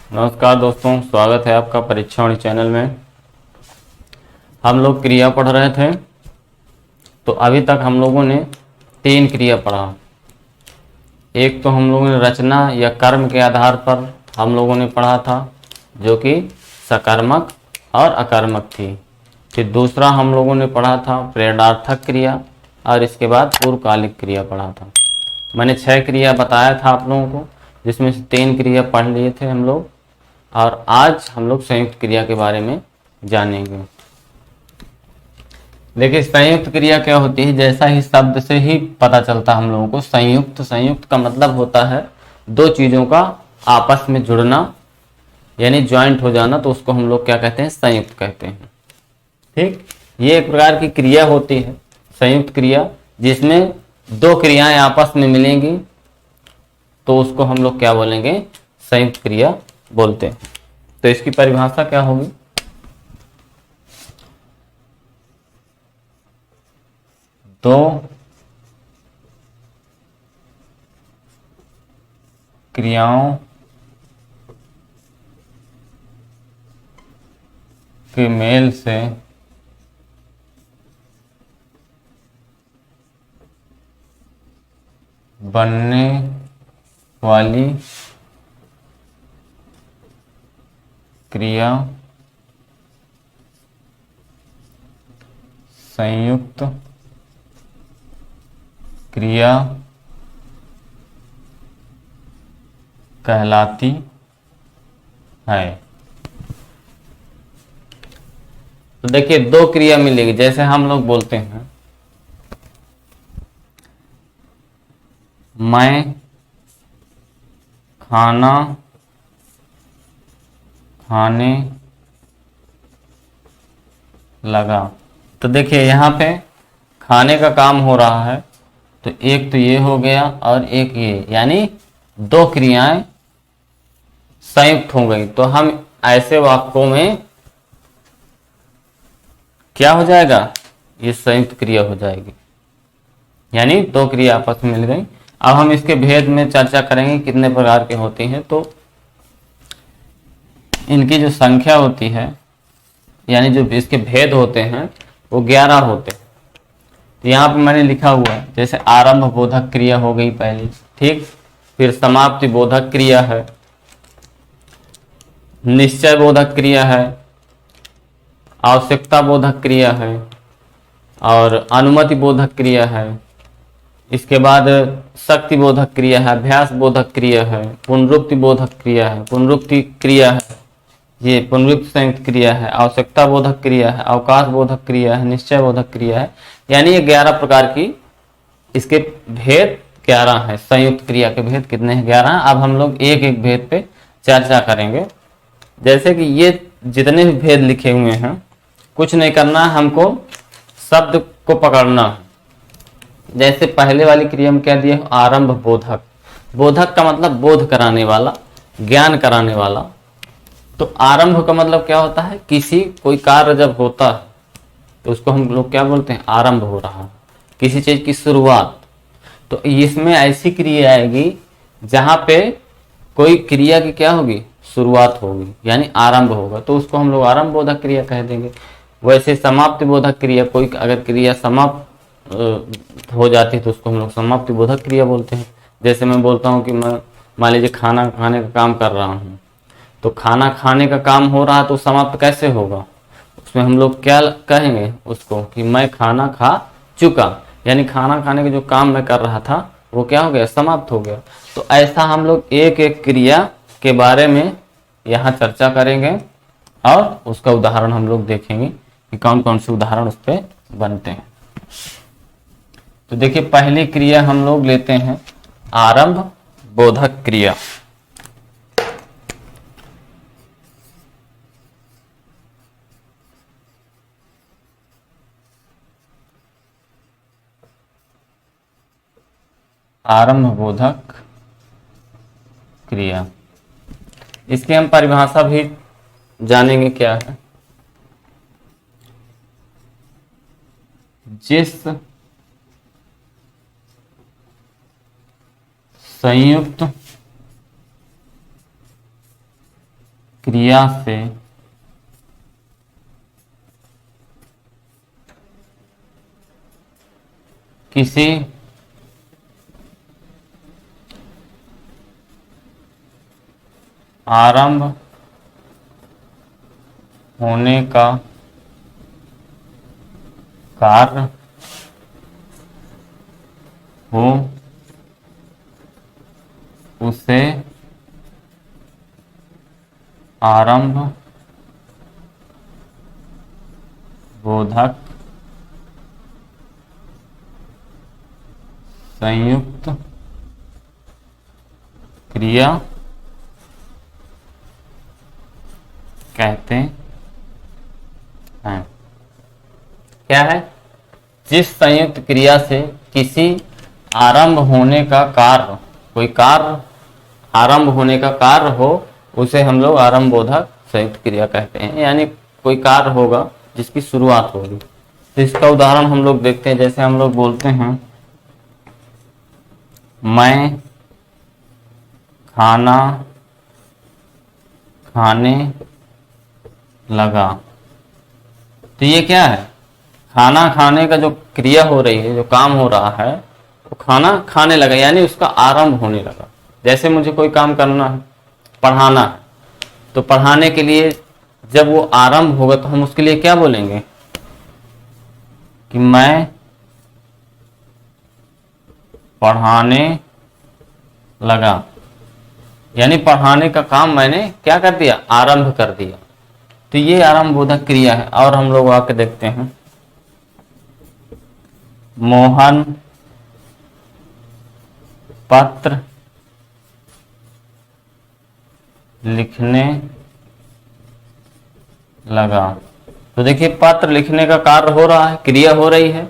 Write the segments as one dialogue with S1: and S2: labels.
S1: नमस्कार दोस्तों, स्वागत है आपका परीक्षावाणी चैनल में। हम लोग क्रिया पढ़ रहे थे, तो अभी तक हम लोगों ने 3 क्रिया पढ़ा। एक तो हम लोगों ने रचना या कर्म के आधार पर हम लोगों ने पढ़ा था, जो कि सकर्मक और अकर्मक थी। फिर दूसरा हम लोगों ने पढ़ा था प्रेरणार्थक क्रिया, और इसके बाद पूर्वकालिक क्रिया पढ़ा था। मैंने 6 क्रिया बताया था आप लोगों को, जिसमें से 3 क्रिया पढ़ लिए थे हम लोग, और आज हम लोग संयुक्त क्रिया के बारे में जानेंगे। देखिए, संयुक्त क्रिया क्या होती है, जैसा ही शब्द से ही पता चलता हम लोगों को। संयुक्त संयुक्त का मतलब होता है दो चीजों का आपस में जुड़ना, यानी ज्वाइंट हो जाना, तो उसको हम लोग क्या कहते हैं, संयुक्त कहते हैं। ठीक, ये एक प्रकार की क्रिया होती है संयुक्त क्रिया, जिसमें दो क्रियाएं आपस में मिलेंगी, तो उसको हम लोग क्या बोलेंगे, संयुक्त क्रिया बोलते हैं। तो इसकी परिभाषा क्या होगी, दो क्रियाओं के मेल से बनने वाली क्रिया संयुक्त क्रिया कहलाती है। तो देखिए, दो क्रिया मिलेगी। जैसे हम लोग बोलते हैं, मैं खाना खाने लगा। तो देखिए, यहाँ पे खाने का काम हो रहा है, तो एक तो ये हो गया और एक ये, यानी दो क्रियाएं संयुक्त हो गई। तो हम ऐसे वाक्यों में क्या हो जाएगा, ये संयुक्त क्रिया हो जाएगी, यानी दो क्रिया आपस में मिल गई। अब हम इसके भेद में चर्चा करेंगे कितने प्रकार के होते हैं। तो इनकी जो संख्या होती है, यानी जो इसके भेद होते हैं, वो 11 होते हैं। तो यहाँ पे मैंने लिखा हुआ है, जैसे आरंभ बोधक क्रिया हो गई पहली, ठीक। फिर समाप्ति बोधक क्रिया है, निश्चय बोधक क्रिया है, आवश्यकता बोधक क्रिया है, और अनुमति बोधक क्रिया है। इसके बाद शक्ति बोधक क्रिया है, अभ्यास बोधक क्रिया है, पुनरुक्ति बोधक क्रिया है, पुनरुक्ति क्रिया है, ये पुनरुक्ति संयुक्त क्रिया है, आवश्यकता बोधक क्रिया है, अवकाश बोधक क्रिया है, निश्चय बोधक क्रिया है। यानी ये 11 प्रकार की इसके भेद 11 है। संयुक्त क्रिया के भेद कितने हैं, 11। अब हम लोग एक एक भेद पे चर्चा करेंगे। जैसे कि ये जितने भी भेद लिखे हुए हैं, कुछ नहीं करना है हमको, शब्द को पकड़ना है। जैसे पहले वाली क्रिया में क्या दिया, आरंभ बोधक। बोधक का मतलब बोध कराने वाला, ज्ञान कराने वाला। तो आरंभ का मतलब क्या होता है, किसी कोई कार्य जब होता है तो उसको हम लोग क्या बोलते हैं, आरंभ हो रहा है, किसी चीज की शुरुआत। तो इसमें ऐसी क्रिया आएगी जहां पे कोई क्रिया की क्या होगी, शुरुआत होगी, यानी आरंभ होगा, तो उसको हम लोग आरंभ बोधक क्रिया कह देंगे। वैसे समाप्ति बोधक क्रिया, कोई अगर क्रिया समाप्त हो जाती है तो उसको हम लोग समाप्ति बोधक क्रिया बोलते हैं। जैसे मैं बोलता हूँ कि मैं मान लीजिए खाना खाने का काम कर रहा हूँ, तो खाना खाने का काम हो रहा है, तो समाप्त कैसे होगा, उसमें हम लोग क्या कहेंगे उसको, कि मैं खाना खा चुका, यानी खाना खाने का जो काम मैं कर रहा था वो क्या हो गया, समाप्त हो गया। तो ऐसा हम लोग एक एक क्रिया के बारे में यहाँ चर्चा करेंगे, और उसका उदाहरण हम लोग देखेंगे कि कौन कौन से उदाहरण उस पर बनते हैं। तो देखिए, पहली क्रिया हम लोग लेते हैं आरंभ बोधक क्रिया। आरंभ बोधक क्रिया, इसकी हम परिभाषा भी जानेंगे क्या है। जिस संयुक्त क्रिया से किसी आरंभ होने का कार्य हो उसे आरंभ बोधक संयुक्त क्रिया कहते हैं। क्या है? जिस संयुक्त क्रिया से किसी आरंभ होने का कार्य, कोई कार्य आरंभ होने का कार्य हो, उसे हम लोग आरंभ बोधक संयुक्त क्रिया कहते हैं। यानी कोई कार्य होगा जिसकी शुरुआत होगी। तो इसका उदाहरण हम लोग देखते हैं। जैसे हम लोग बोलते हैं मैं खाना खाने लगा। तो ये क्या है? खाना खाने का जो क्रिया हो रही है, जो काम हो रहा है, वो खाना खाने लगा, यानी उसका आरंभ होने लगा। जैसे मुझे कोई काम करना है, पढ़ाना है, तो पढ़ाने के लिए जब वो आरंभ होगा तो हम उसके लिए क्या बोलेंगे कि मैं पढ़ाने लगा। यानी पढ़ाने का काम मैंने क्या कर दिया? आरंभ कर दिया। तो ये आरंभ बोधक क्रिया है। और हम लोग आके देखते हैं मोहन पत्र लिखने लगा। तो देखिए पत्र लिखने का कार्य हो रहा है, क्रिया हो रही है,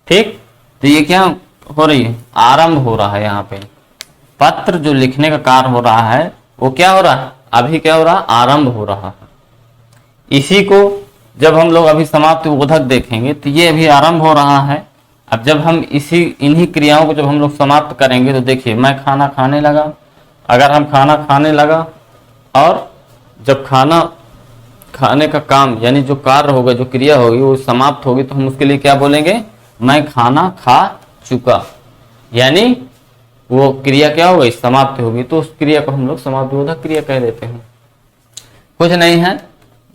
S1: ठीक। तो ये क्या हो रही है? आरंभ हो रहा है। यहाँ पे पत्र जो लिखने का कार्य हो रहा है वो क्या हो रहा है? अभी क्या हो रहा है? आरंभ हो रहा है। इसी को जब हम लोग अभी समाप्ति बोधक देखेंगे तो ये अभी आरंभ हो रहा है। अब जब हम इन्हीं क्रियाओं को जब हम लोग समाप्त करेंगे तो देखिए मैं खाना खाने लगा। अगर हम खाना खाने लगा और जब खाना खाने का काम यानी जो कार्य होगा, जो क्रिया होगी वो समाप्त होगी, तो हम उसके लिए क्या बोलेंगे? मैं खाना खा चुका। यानी वो क्रिया क्या हो गई? समाप्त होगी। तो उस क्रिया को हम लोग समाप्ति बोधक क्रिया कह देते हैं। कुछ नहीं है,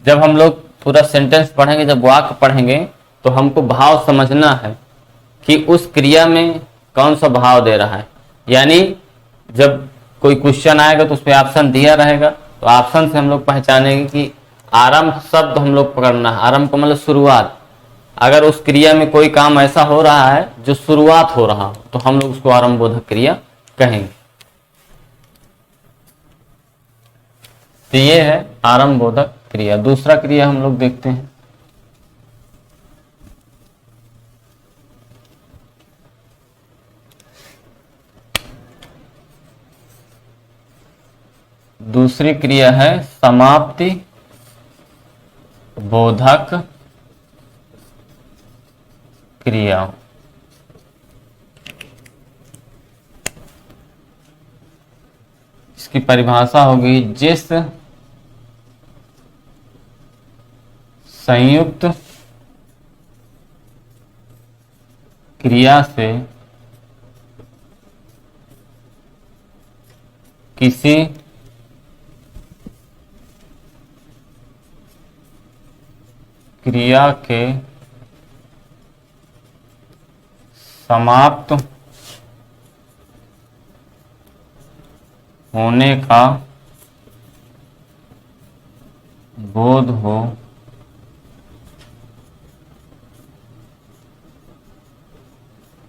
S1: जब हम लोग पूरा सेंटेंस पढ़ेंगे, जब वाक्य पढ़ेंगे, तो हमको भाव समझना है कि उस क्रिया में कौन सा भाव दे रहा है। यानी जब कोई क्वेश्चन आएगा तो उस पर ऑप्शन दिया रहेगा, तो ऑप्शन से हम लोग पहचानेंगे कि आरंभ शब्द हम लोग पकड़ना है। आरंभ का मतलब शुरुआत। अगर उस क्रिया में कोई काम ऐसा हो रहा है जो शुरुआत हो रहा हो, तो हम लोग उसको आरंभ बोधक क्रिया कहेंगे। तो ये है आरंभ बोधक क्रिया। दूसरा क्रिया हम लोग देखते हैं। दूसरी क्रिया है समाप्ति बोधक क्रिया। इसकी परिभाषा होगी जिस संयुक्त क्रिया से किसी क्रिया के समाप्त होने का बोध हो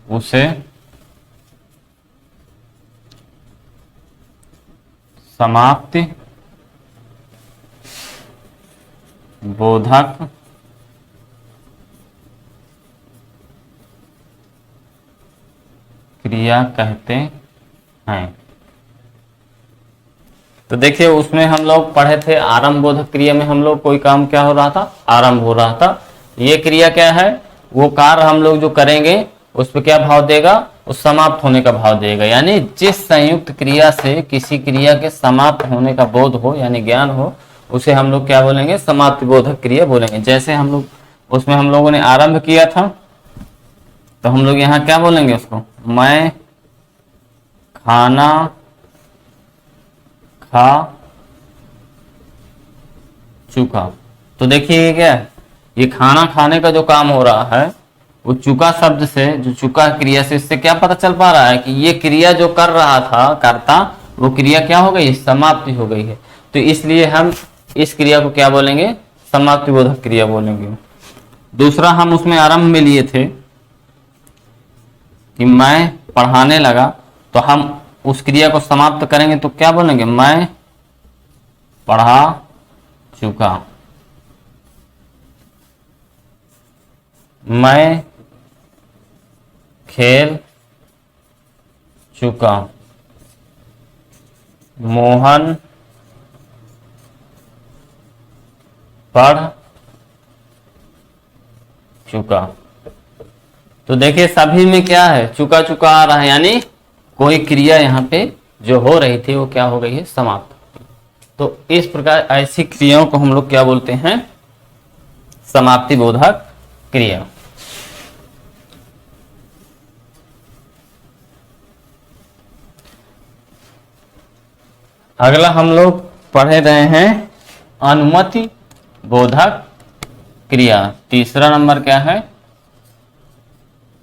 S1: उसे समाप्ति बोधक क्रिया कहते हैं। तो देखिए उसमें हम लोग पढ़े थे आरंभ बोधक क्रिया में हम लोग कोई काम क्या हो रहा था? आरंभ हो रहा था। ये क्रिया क्या है? वो कार्य हम लोग जो करेंगे उस पर क्या भाव देगा? उस समाप्त होने का भाव देगा। यानी जिस संयुक्त क्रिया से किसी क्रिया के समाप्त होने का बोध हो यानी ज्ञान हो, उसे हम लोग क्या बोलेंगे, समाप्ति बोधक क्रिया बोलेंगे। जैसे हम लोग उसमें हम लोगों ने आरंभ किया था, तो हम लोग यहाँ क्या बोलेंगे उसको, मैं खाना खा चुका। तो देखिए क्या है, ये खाना खाने का जो काम हो रहा है वो चुका शब्द से, जो चुका क्रिया से, इससे क्या पता चल पा रहा है कि ये क्रिया जो कर रहा था कर्ता, वो क्रिया क्या हो गई, समाप्ति हो गई है। तो इसलिए हम इस क्रिया को क्या बोलेंगे, समाप्ति बोधक क्रिया बोलेंगे। दूसरा हम उसमें आरंभ में लिए थे कि मैं पढ़ाने लगा, तो हम उस क्रिया को समाप्त करेंगे तो क्या बोलेंगे, मैं पढ़ा चुका। मैं खेल चुका। मोहन पढ़ चुका। तो देखिए सभी में क्या है, चुका चुका आ रहा है, यानी कोई क्रिया यहाँ पे जो हो रही थी वो क्या हो गई है, समाप्त। तो इस प्रकार ऐसी क्रियाओं को हम लोग क्या बोलते हैं, समाप्ति बोधक क्रिया। अगला हम लोग पढ़े रहे हैं अनुमति बोधक क्रिया। तीसरा नंबर क्या है,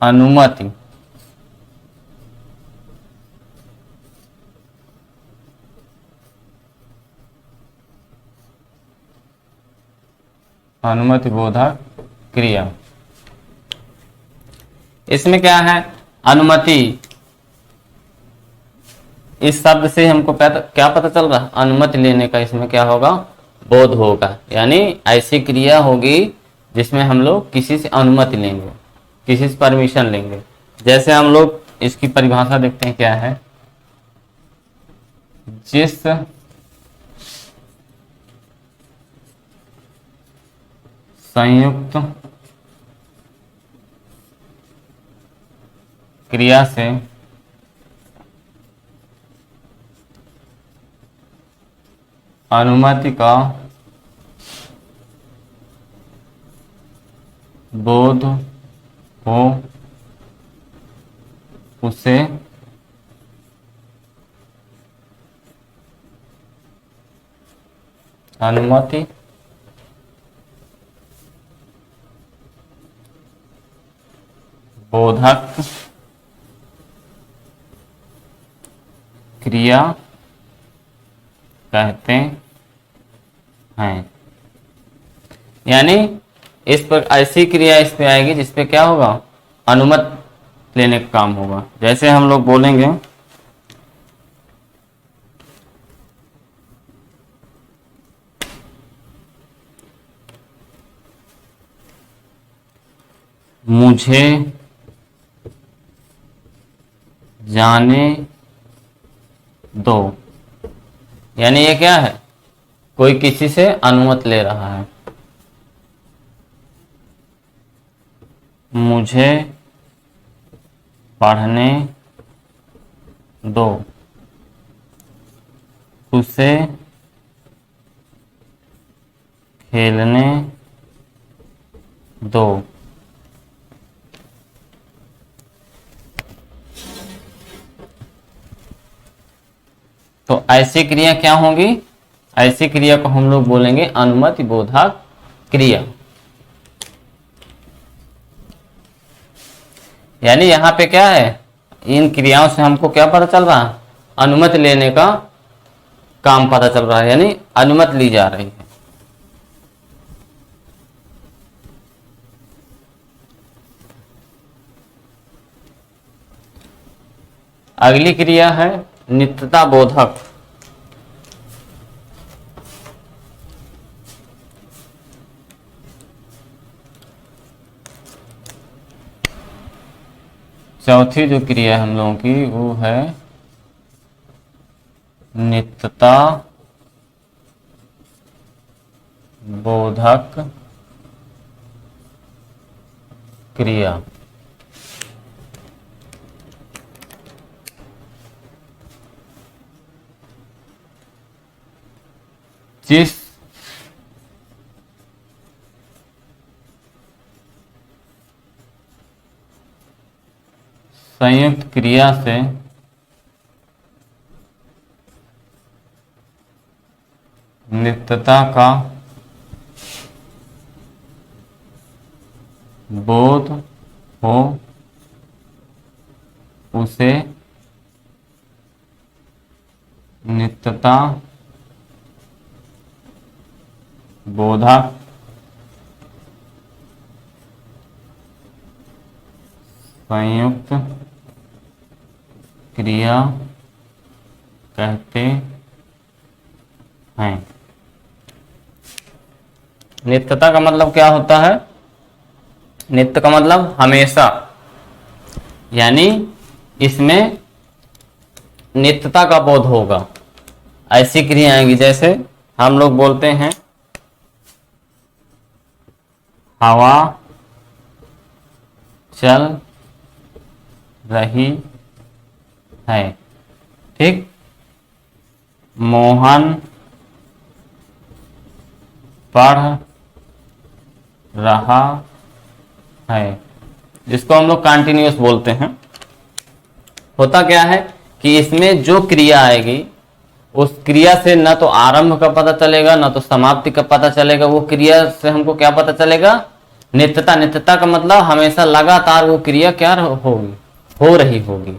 S1: अनुमति। अनुमति बोधक क्रिया, इसमें क्या है, अनुमति, इस शब्द से हमको क्या पता चल रहा है, अनुमति लेने का इसमें क्या होगा, बोध होगा। यानी ऐसी क्रिया होगी जिसमें हम लोग किसी से अनुमति लेंगे, किसी से परमिशन लेंगे। जैसे हम लोग इसकी परिभाषा देखते हैं क्या है, जिस संयुक्त क्रिया से अनुमति का बोध हो उसे अनुमति बोधक क्रिया कहते हैं। यानी इस पर ऐसी क्रिया इस पे आएगी जिसपे क्या होगा, अनुमति लेने का काम होगा। जैसे हम लोग बोलेंगे मुझे जाने दो, यानी ये क्या है, कोई किसी से अनुमति ले रहा है। मुझे पढ़ने दो, उसे खेलने दो। तो ऐसी क्रिया क्या होगी, ऐसी क्रिया को हम लोग बोलेंगे अनुमति बोधक क्रिया। यानी यहाँ पे क्या है, इन क्रियाओं से हमको क्या पता चल रहा है, अनुमति लेने का काम पता चल रहा है, यानी अनुमति ली जा रही है। अगली क्रिया है नित्यता बोधक। चौथी जो क्रिया है हम लोगों की वो है नित्यता बोधक क्रिया। जिस संयुक्त क्रिया से नित्यता का बोध हो उसे नित्यता बोधक संयुक्त क्रिया कहते हैं। नित्यता का मतलब क्या होता है? नित्य का मतलब हमेशा, यानी इसमें नित्यता का बोध होगा। ऐसी क्रिया आएंगी जैसे हम लोग बोलते हैं हवा चल रही है, ठीक। मोहन पढ़ रहा है, जिसको हम लोग कंटिन्यूअस बोलते हैं। होता क्या है कि इसमें जो क्रिया आएगी उस क्रिया से ना तो आरंभ का पता चलेगा ना तो समाप्ति का पता चलेगा। वो क्रिया से हमको क्या पता चलेगा? नित्यता। नित्यता का मतलब हमेशा लगातार वो क्रिया क्या होगी, हो रही होगी।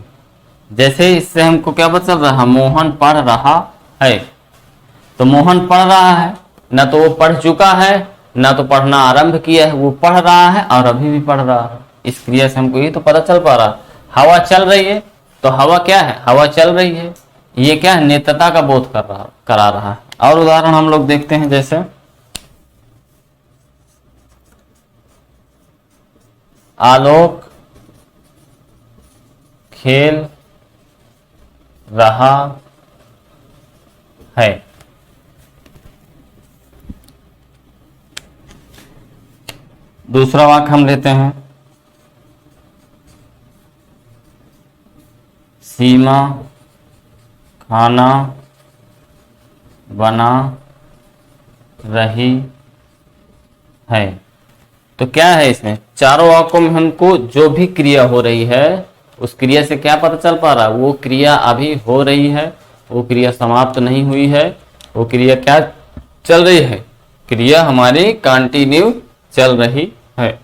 S1: जैसे इससे हमको क्या पता चल रहा है? मोहन पढ़ रहा है, तो मोहन पढ़ रहा है, ना तो वो पढ़ चुका है ना तो पढ़ना आरंभ किया है, वो पढ़ रहा है और अभी भी पढ़ रहा है। इस क्रिया से हमको ये तो पता चल पा रहा। हवा चल रही है, तो हवा क्या है? हवा चल रही है। ये क्या है? नित्यता का बोध करा रहा है। और उदाहरण हम लोग देखते हैं, जैसे आलोक खेल रहा है। दूसरा वाक्य हम लेते हैं, सीमा खाना बना रही है। तो क्या है इसमें? चारों वाक्यों में हमको जो भी क्रिया हो रही है उस क्रिया से क्या पता चल पा रहा है? वो क्रिया अभी हो रही है, वो क्रिया समाप्त नहीं हुई है, वो क्रिया क्या चल रही है? क्रिया हमारी कंटिन्यू चल रही है।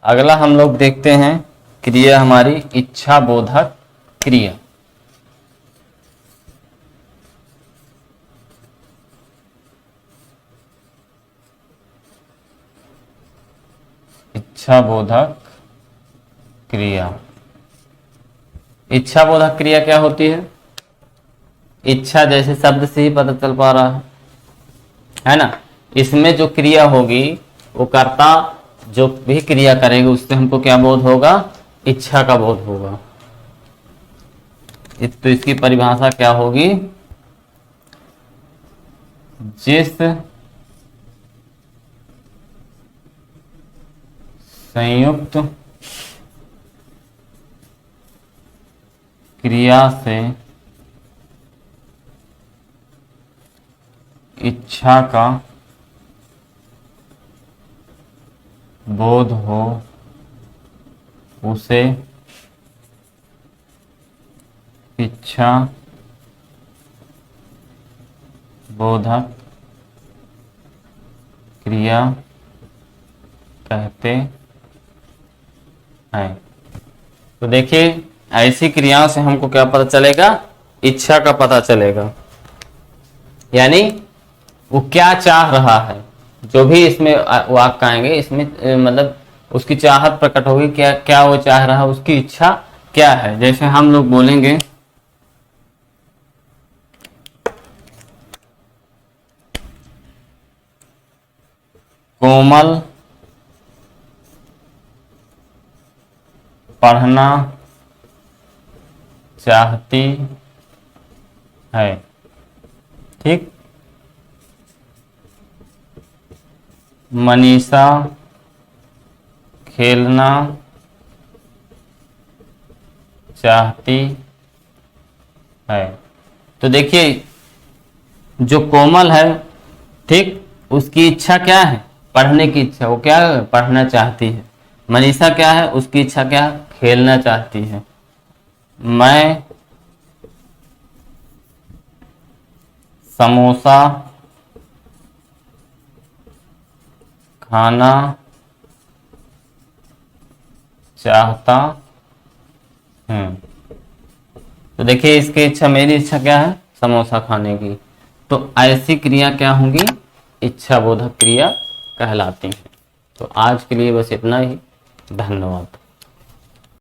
S1: अगला हम लोग देखते हैं क्रिया हमारी इच्छा बोधक क्रिया। इच्छा बोधक क्रिया। इच्छा बोधक क्रिया क्या होती है? इच्छा जैसे शब्द से ही पता चल पा रहा है ना। इसमें जो क्रिया होगी वो कर्ता जो भी क्रिया करेगी उससे हमको क्या बोध होगा? इच्छा का बोध होगा। तो इसकी परिभाषा क्या होगी? जिस संयुक्त क्रिया से इच्छा का बोध हो उसे इच्छा बोधक क्रिया कहते हैं। तो देखिए ऐसी क्रियाओं से हमको क्या पता चलेगा? इच्छा का पता चलेगा, यानी वो क्या चाह रहा है। जो भी इसमें वाक्य आएंगे इसमें मतलब उसकी चाहत प्रकट होगी, क्या क्या वो चाह रहा है, उसकी इच्छा क्या है। जैसे हम लोग बोलेंगे कोमल पढ़ना चाहती है, ठीक। मनीषा खेलना चाहती है। तो देखिए जो कोमल है, ठीक, उसकी इच्छा क्या है? पढ़ने की इच्छा। वो क्या पढ़ना चाहती है। मनीषा क्या है? उसकी इच्छा क्या है? खेलना चाहती है। मैं समोसा खाना चाहता हूँ। तो देखिए इसकी इच्छा, मेरी इच्छा क्या है? समोसा खाने की। तो ऐसी क्रिया क्या होंगी? इच्छा बोधक क्रिया कहलाती हैं। तो आज के लिए बस इतना ही। धन्यवाद।